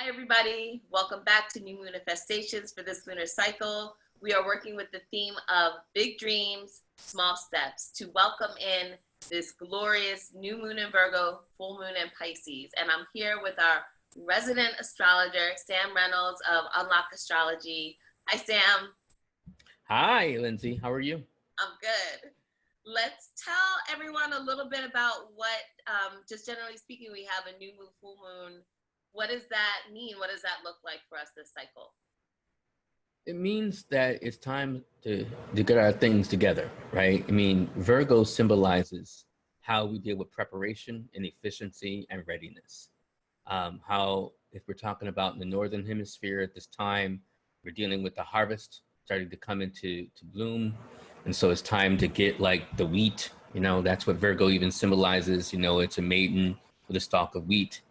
Hi, everybody. Welcome back to New Moonifestations for this lunar cycle. We are working with the theme of big dreams, small steps to welcome in this glorious new moon in Virgo, full moon in Pisces. And I'm here with our resident astrologer, Sam Reynolds of Unlock Astrology. Hi, Sam. Hi, Lindsay. How are you? I'm good. Let's tell everyone a little bit about what, just generally speaking, we have a new moon, full moon. What does that mean? What does that look like for us this cycle? It means that it's time to get our things together, right? I mean, Virgo symbolizes how we deal with preparation and efficiency and readiness. How, if we're talking about in the Northern Hemisphere at this time, we're dealing with the harvest starting to come into bloom. And so it's time to get like the wheat, that's what Virgo even symbolizes. It's a maiden with a stalk of wheat.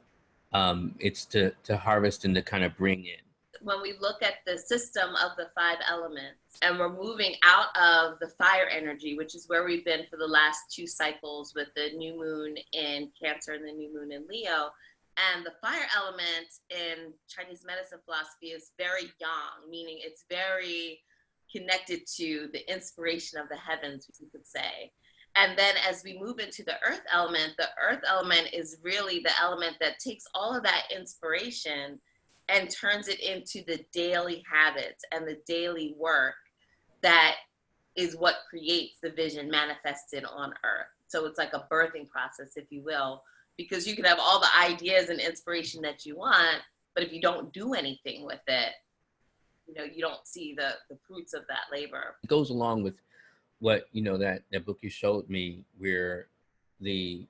It's to harvest and to kind of bring in. When we look at the system of the five elements and we're moving out of the fire energy, which is where we've been for the last two cycles with the new moon in Cancer and the new moon in Leo. And the fire element in Chinese medicine philosophy is very yang, meaning it's very connected to the inspiration of the heavens, you could say. And then as we move into the earth element is really the element that takes all of that inspiration and turns it into the daily habits and the daily work that is what creates the vision manifested on earth. So it's like a birthing process, if you will, because you can have all the ideas and inspiration that you want, but if you don't do anything with it, you don't see the fruits of that labor. It goes along with what, that book you showed me where the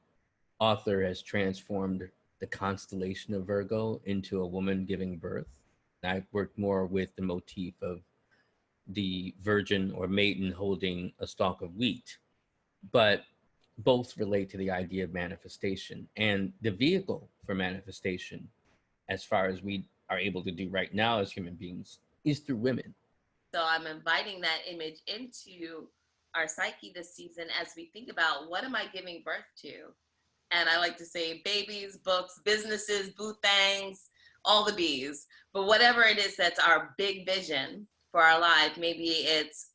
author has transformed the constellation of Virgo into a woman giving birth. I worked more with the motif of the virgin or maiden holding a stalk of wheat, but both relate to the idea of manifestation. And the vehicle for manifestation, as far as we are able to do right now as human beings, is through women. So I'm inviting that image into our psyche this season as we think about what am I giving birth to? And I like to say babies, books, businesses, boo things, all the bees. But whatever it is that's our big vision for our life, maybe it's,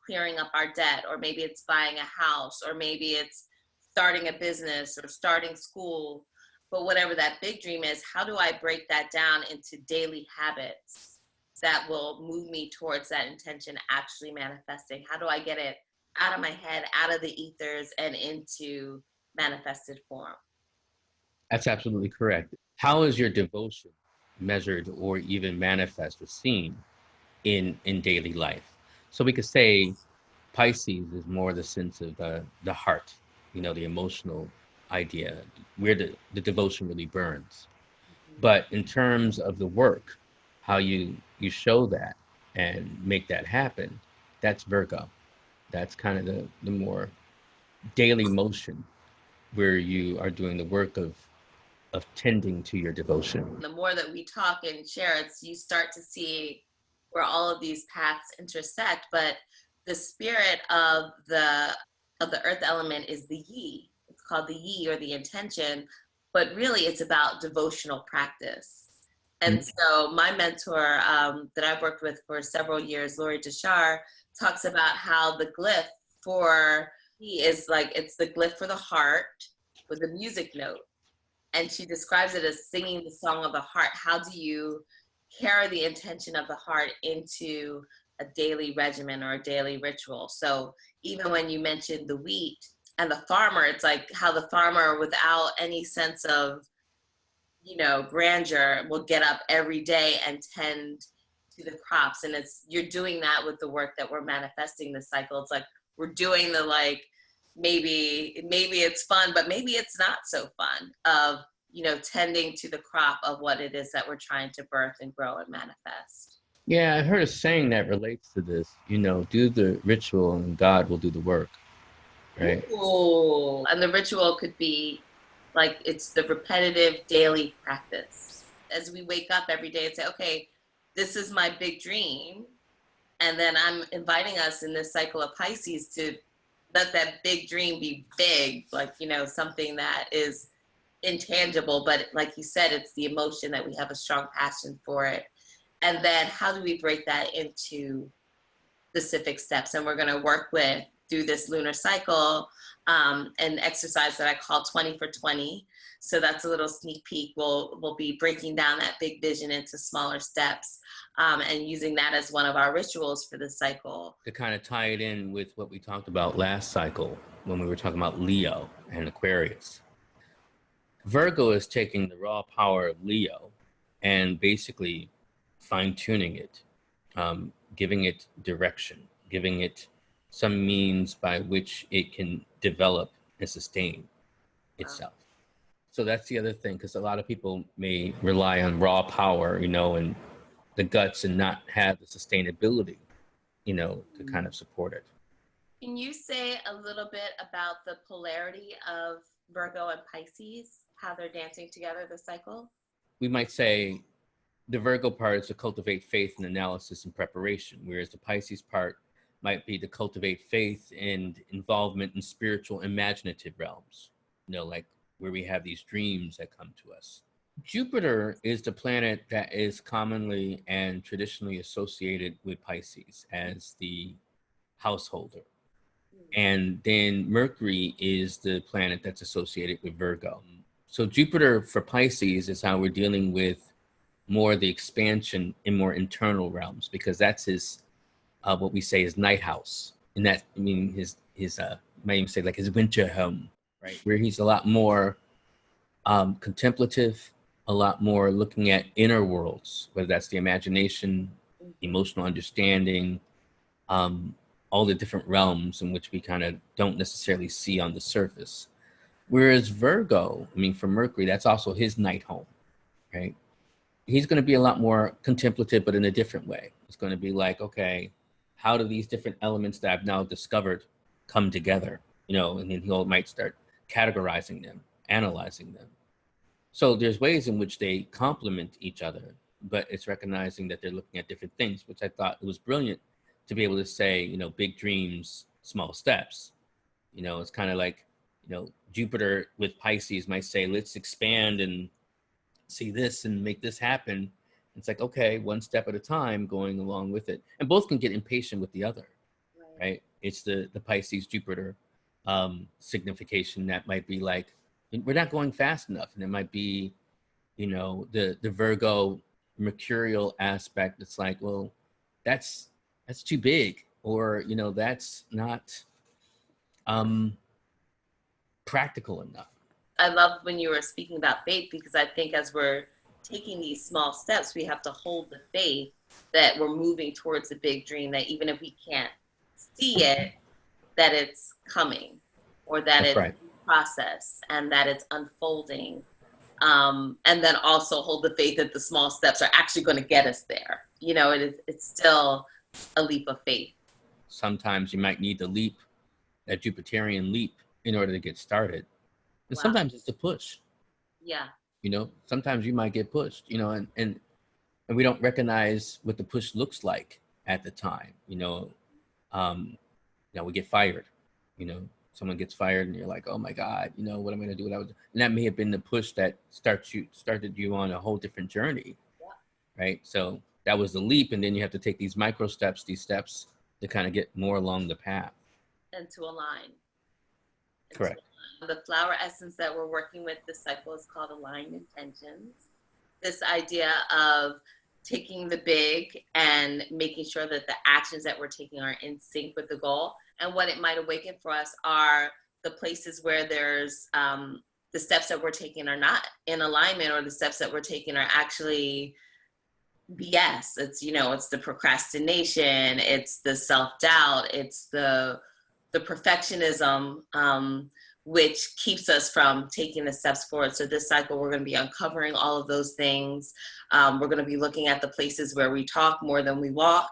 clearing up our debt, or maybe it's buying a house, or maybe it's starting a business or starting school. But whatever that big dream is, how do I break that down into daily habits that will move me towards that intention actually manifesting? How do I get it out of my head, out of the ethers, and into manifested form? That's absolutely correct. How is your devotion measured or even manifest or seen in daily life? So we could say Pisces is more the sense of the heart, the emotional idea, where the devotion really burns. But in terms of the work, how you show that and make that happen, that's Virgo. That's kind of the more daily motion where you are doing the work of tending to your devotion. The more that we talk and share, you start to see where all of these paths intersect. But the spirit of the earth element is the yi. It's called the yi, or the intention, but really it's about devotional practice. And so my mentor that I've worked with for several years, Lori Deshar, talks about how the glyph for yi is like, it's the glyph for the heart with a music note. And she describes it as singing the song of the heart. How do you carry the intention of the heart into a daily regimen or a daily ritual? So even when you mentioned the wheat and the farmer, it's like how the farmer, without any sense of, grandeur, will get up every day and tend to the crops. And you're doing that with the work that we're manifesting this cycle. It's like we're doing the maybe it's fun, but maybe it's not so fun of, tending to the crop of what it is that we're trying to birth and grow and manifest. Yeah, I heard a saying that relates to this, do the ritual and God will do the work, right? Ooh. And the ritual could be like, it's the repetitive daily practice. As we wake up every day and say, okay, this is my big dream. And then I'm inviting us in this cycle of Pisces to let that big dream be big, like, something that is intangible, but like you said, it's the emotion that we have a strong passion for it. And then how do we break that into specific steps? And we're going to work with, through this lunar cycle, an exercise that I call 20 for 20. So that's a little sneak peek. We'll be breaking down that big vision into smaller steps, and using that as one of our rituals for the cycle. To kind of tie it in with what we talked about last cycle when we were talking about Leo and Aquarius. Virgo is taking the raw power of Leo and basically fine-tuning it, giving it direction, giving it some means by which it can develop and sustain itself. So that's the other thing, because a lot of people may rely on raw power, you know, and the guts and not have the sustainability, you know, to kind of support it. Can you say a little bit about the polarity of Virgo and Pisces, how they're dancing together this cycle? We might say the Virgo part is to cultivate faith and analysis and preparation, whereas the Pisces part might be to cultivate faith and involvement in spiritual, imaginative realms, you know, like where we have these dreams that come to us. Jupiter is the planet that is commonly and traditionally associated with Pisces as the householder. And then Mercury is the planet that's associated with Virgo. So Jupiter for Pisces is how we're dealing with more the expansion in more internal realms, because that's his, what we say is night house. And that, I mean, his might even say like his winter home, right? Where he's a lot more contemplative, a lot more looking at inner worlds, whether that's the imagination, emotional understanding, all the different realms in which we kind of don't necessarily see on the surface. Whereas Virgo, I mean, for Mercury, that's also his night home, right? He's going to be a lot more contemplative, but in a different way. It's going to be like, okay, how do these different elements that I've now discovered come together? You know, and then he might start categorizing them, analyzing them. So there's ways in which they complement each other, but it's recognizing that they're looking at different things, which I thought it was brilliant to be able to say, you know, big dreams, small steps. You know, it's kind of like, you know, Jupiter with Pisces might say, let's expand and see this and make this happen. It's like, okay, one step at a time, going along with it. And both can get impatient with the other, right? It's the Pisces Jupiter signification that might be like, we're not going fast enough. And it might be, you know, the Virgo mercurial aspect. It's like, well, that's too big, or, you know, that's not practical enough. I love when you were speaking about faith, because I think as we're taking these small steps, we have to hold the faith that we're moving towards a big dream, that even if we can't see it, that it's coming, or that That's it's right. process and that it's unfolding. And then also hold the faith that the small steps are actually going to get us there. You know, it's still a leap of faith. Sometimes you might need the leap, that Jupiterian leap, in order to get started. And sometimes it's the push. Yeah. You know, sometimes you might get pushed, you know, and we don't recognize what the push looks like at the time. You know, we get fired, you know, someone gets fired and you're like, oh my God, you know, what am I going to do? And that may have been the push that started you on a whole different journey. Yeah. Right. So that was the leap. And then you have to take these micro steps, these steps to kind of get more along the path. And to align. Correct. The flower essence that we're working with this cycle is called Aligned Intentions. This idea of taking the big and making sure that the actions that we're taking are in sync with the goal. And what it might awaken for us are the places where there's the steps that we're taking are not in alignment, or the steps that we're taking are actually BS. It's, you know, it's the procrastination, it's the self-doubt, it's the perfectionism, which keeps us from taking the steps forward. So this cycle, we're going to be uncovering all of those things. We're going to be looking at the places where we talk more than we walk.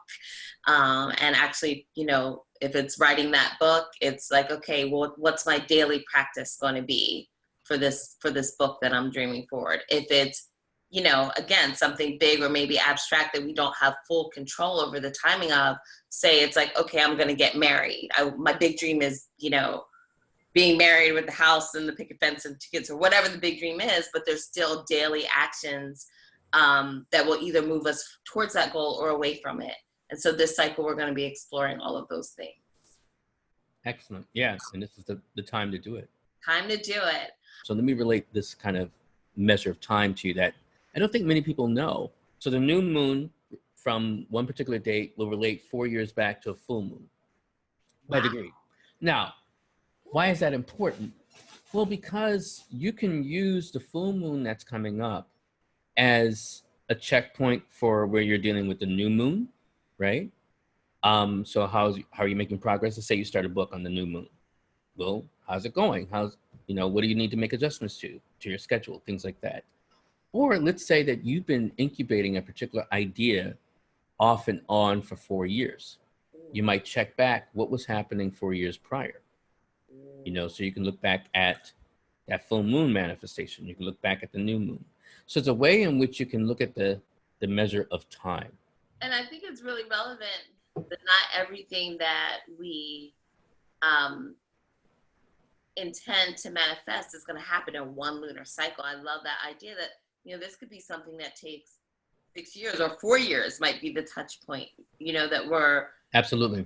And actually, you know, if it's writing that book, it's like, okay, well, what's my daily practice going to be for this book that I'm dreaming forward? If it's, you know, again, something big or maybe abstract that we don't have full control over the timing of, say it's like, okay, I'm going to get married. My big dream is, you know, being married with the house and the picket fence and 2 kids or whatever the big dream is, but there's still daily actions that will either move us towards that goal or away from it. And so this cycle, we're going to be exploring all of those things. Excellent. Yeah. And this is the time to do it. Time to do it. So let me relate this kind of measure of time to you that I don't think many people know. So the new moon from one particular date will relate 4 years back to a full moon by degree. Now, why is that important? Well, because you can use the full moon that's coming up as a checkpoint for where you're dealing with the new moon, right? So how are you making progress? Let's say you start a book on the new moon. Well, how's it going? What do you need to make adjustments to your schedule, things like that. Or let's say that you've been incubating a particular idea off and on for 4 years. You might check back what was happening 4 years prior. So you can look back at that full moon manifestation. You can look back at the new moon. So it's a way in which you can look at the measure of time. And I think it's really relevant that not everything that we intend to manifest is going to happen in one lunar cycle. I love that idea that, this could be something that takes 6 years or 4 years might be the touch point, that we're... Absolutely.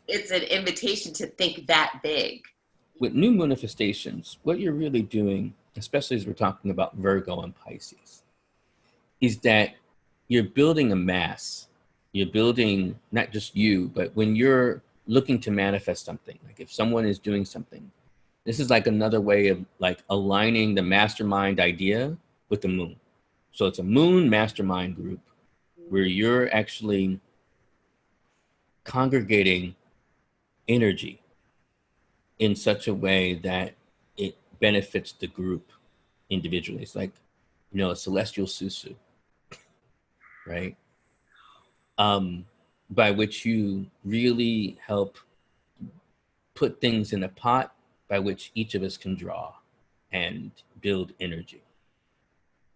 It's an invitation to think that big. With new manifestations, what you're really doing, especially as we're talking about Virgo and Pisces, is that you're building a mass. You're building not just you, but when you're looking to manifest something, like if someone is doing something, this is like another way of like aligning the mastermind idea with the moon. So it's a moon mastermind group where you're actually congregating energy in such a way that it benefits the group individually. It's like, a celestial susu, right? By which you really help put things in a pot by which each of us can draw and build energy.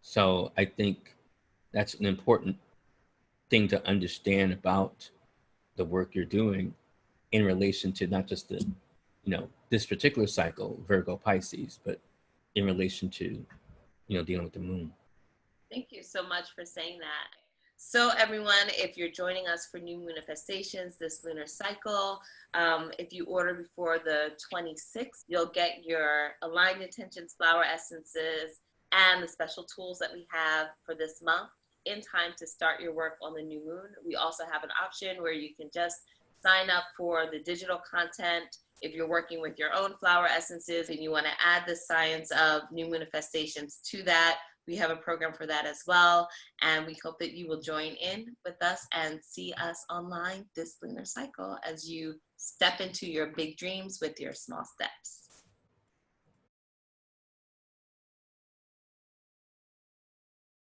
So I think that's an important thing to understand about the work you're doing in relation to not just the, this particular cycle, Virgo Pisces, but in relation to, dealing with the moon. Thank you so much for saying that. So everyone, if you're joining us for New Moonifestations, this lunar cycle, if you order before the 26th, you'll get your aligned intentions, flower essences, and the special tools that we have for this month in time to start your work on the new moon. We also have an option where you can just sign up for the digital content. If you're working with your own flower essences and you want to add the science of new manifestations to that, we have a program for that as well. And we hope that you will join in with us and see us online this lunar cycle as you step into your big dreams with your small steps.